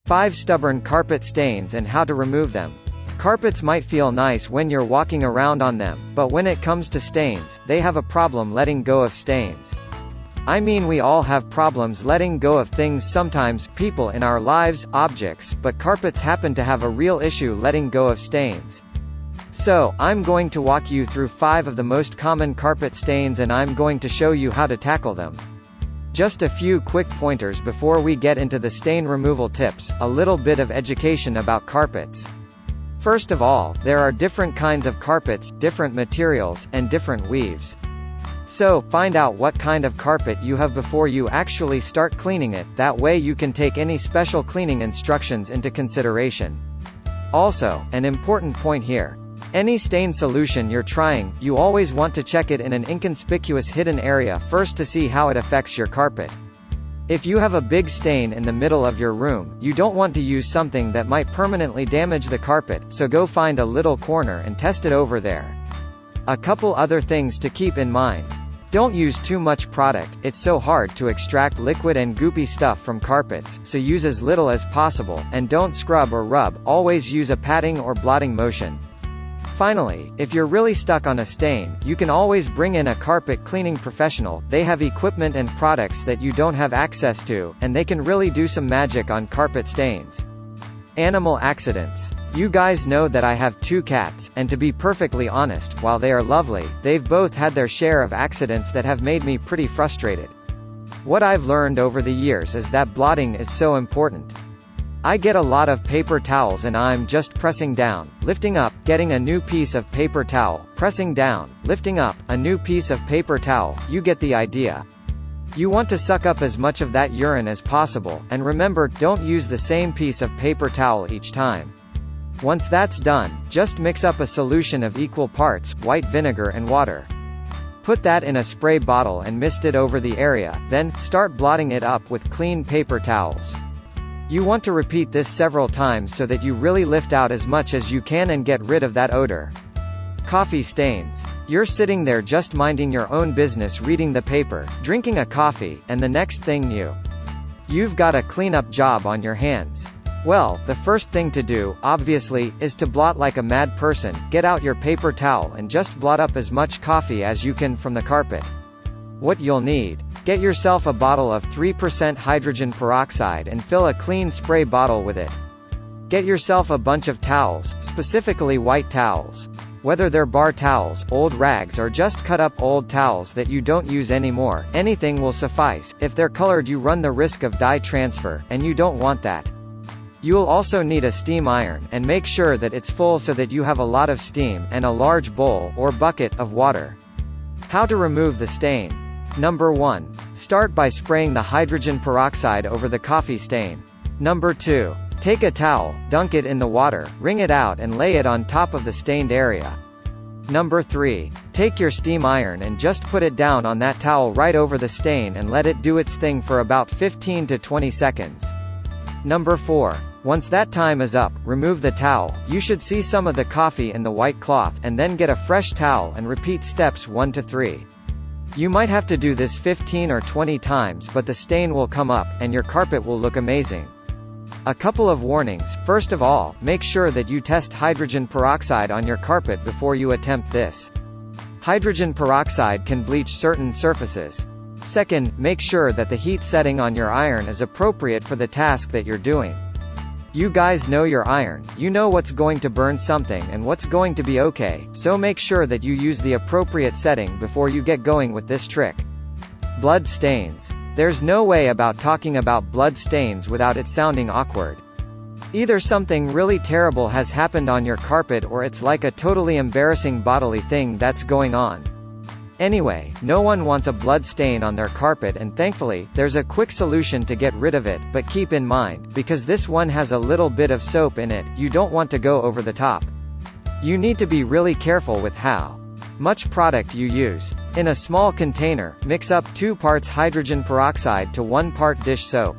5 stubborn carpet stains and how to remove them. Carpets might feel nice when you're walking around on them, but when it comes to stains, they have a problem letting go of stains. I mean, we all have problems letting go of things sometimes, people in our lives, objects, but carpets happen to have a real issue letting go of stains. So, I'm going to walk you through 5 of the most common carpet stains and I'm going to show you how to tackle them. Just a few quick pointers before we get into the stain removal tips, a little bit of education about carpets. First of all, there are different kinds of carpets, different materials, and different weaves. So, find out what kind of carpet you have before you actually start cleaning it, that way you can take any special cleaning instructions into consideration. Also, an important point here. Any stain solution you're trying, you always want to check it in an inconspicuous hidden area first to see how it affects your carpet. If you have a big stain in the middle of your room, you don't want to use something that might permanently damage the carpet, so go find a little corner and test it over there. A couple other things to keep in mind. Don't use too much product, it's so hard to extract liquid and goopy stuff from carpets, so use as little as possible, and don't scrub or rub, always use a patting or blotting motion. Finally, if you're really stuck on a stain, you can always bring in a carpet cleaning professional. They have equipment and products that you don't have access to, and they can really do some magic on carpet stains. Animal accidents. You guys know that I have 2 cats, and to be perfectly honest, while they are lovely, they've both had their share of accidents that have made me pretty frustrated. What I've learned over the years is that blotting is so important. I get a lot of paper towels and I'm just pressing down, lifting up, getting a new piece of paper towel, pressing down, lifting up, a new piece of paper towel, you get the idea. You want to suck up as much of that urine as possible, and remember, don't use the same piece of paper towel each time. Once that's done, just mix up a solution of equal parts, white vinegar and water. Put that in a spray bottle and mist it over the area, then, start blotting it up with clean paper towels. You want to repeat this several times so that you really lift out as much as you can and get rid of that odor. Coffee stains. You're sitting there just minding your own business, reading the paper, drinking a coffee, and the next thing you've got a cleanup job on your hands. Well, the first thing to do, obviously, is to blot like a mad person. Get out your paper towel and just blot up as much coffee as you can from the carpet. What you'll need. Get yourself a bottle of 3% hydrogen peroxide and fill a clean spray bottle with it. Get yourself a bunch of towels, specifically white towels. Whether they're bar towels, old rags or just cut up old towels that you don't use anymore, anything will suffice. If they're colored you run the risk of dye transfer, and you don't want that. You'll also need a steam iron, and make sure that it's full so that you have a lot of steam, and a large bowl, or bucket, of water. How to remove the stain. Number 1. Start by spraying the hydrogen peroxide over the coffee stain. Number 2. Take a towel, dunk it in the water, wring it out and lay it on top of the stained area. Number 3. Take your steam iron and just put it down on that towel right over the stain and let it do its thing for about 15 to 20 seconds. Number 4. Once that time is up, remove the towel. You should see some of the coffee in the white cloth, and then get a fresh towel and repeat steps 1 to 3. You might have to do this 15 or 20 times, but the stain will come up, and your carpet will look amazing. A couple of warnings. First of all, make sure that you test hydrogen peroxide on your carpet before you attempt this. Hydrogen peroxide can bleach certain surfaces. Second, make sure that the heat setting on your iron is appropriate for the task that you're doing. You guys know your iron, you know what's going to burn something and what's going to be okay, so make sure that you use the appropriate setting before you get going with this trick. Blood stains. There's no way about talking about blood stains without it sounding awkward. Either something really terrible has happened on your carpet or it's like a totally embarrassing bodily thing that's going on. Anyway, no one wants a blood stain on their carpet, and thankfully, there's a quick solution to get rid of it, but keep in mind, because this one has a little bit of soap in it, you don't want to go over the top. You need to be really careful with how much product you use. In a small container, mix up 2 parts hydrogen peroxide to 1 part dish soap.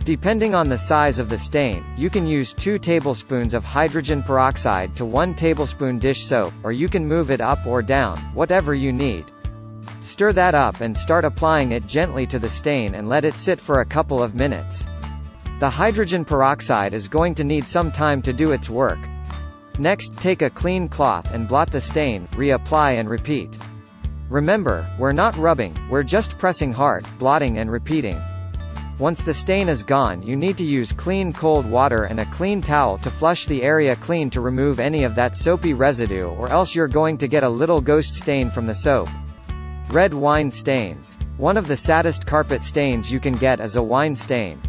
Depending on the size of the stain, you can use 2 tablespoons of hydrogen peroxide to 1 tablespoon dish soap, or you can move it up or down, whatever you need. Stir that up and start applying it gently to the stain and let it sit for a couple of minutes. The hydrogen peroxide is going to need some time to do its work. Next, take a clean cloth and blot the stain, reapply and repeat. Remember, we're not rubbing, we're just pressing hard, blotting and repeating. Once the stain is gone, you need to use clean cold water and a clean towel to flush the area clean to remove any of that soapy residue, or else you're going to get a little ghost stain from the soap. Red wine stains. One of the saddest carpet stains you can get is a wine stain.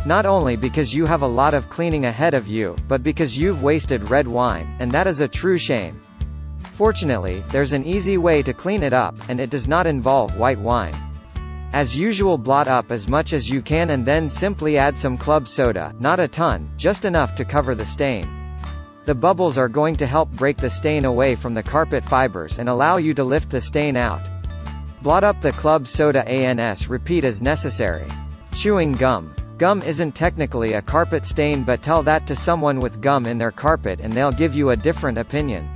Not only because you have a lot of cleaning ahead of you, but because you've wasted red wine, and that is a true shame. Fortunately, there's an easy way to clean it up, and it does not involve white wine. As usual, blot up as much as you can and then simply add some club soda, not a ton, just enough to cover the stain. The bubbles are going to help break the stain away from the carpet fibers and allow you to lift the stain out. Blot up the club soda and repeat as necessary. Chewing gum. Gum isn't technically a carpet stain, but tell that to someone with gum in their carpet and they'll give you a different opinion.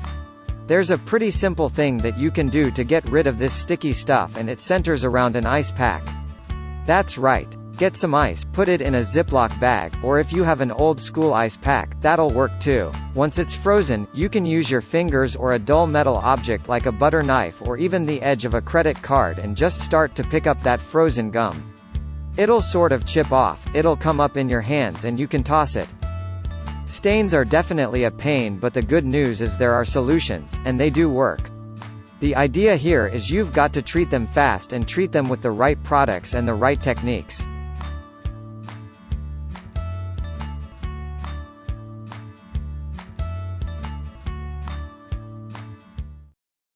There's a pretty simple thing that you can do to get rid of this sticky stuff, and it centers around an ice pack. That's right. Get some ice, put it in a Ziploc bag, or if you have an old school ice pack, that'll work too. Once it's frozen, you can use your fingers or a dull metal object like a butter knife or even the edge of a credit card and just start to pick up that frozen gum. It'll sort of chip off, it'll come up in your hands and you can toss it. Stains are definitely a pain, but the good news is there are solutions, and they do work. The idea here is you've got to treat them fast and treat them with the right products and the right techniques.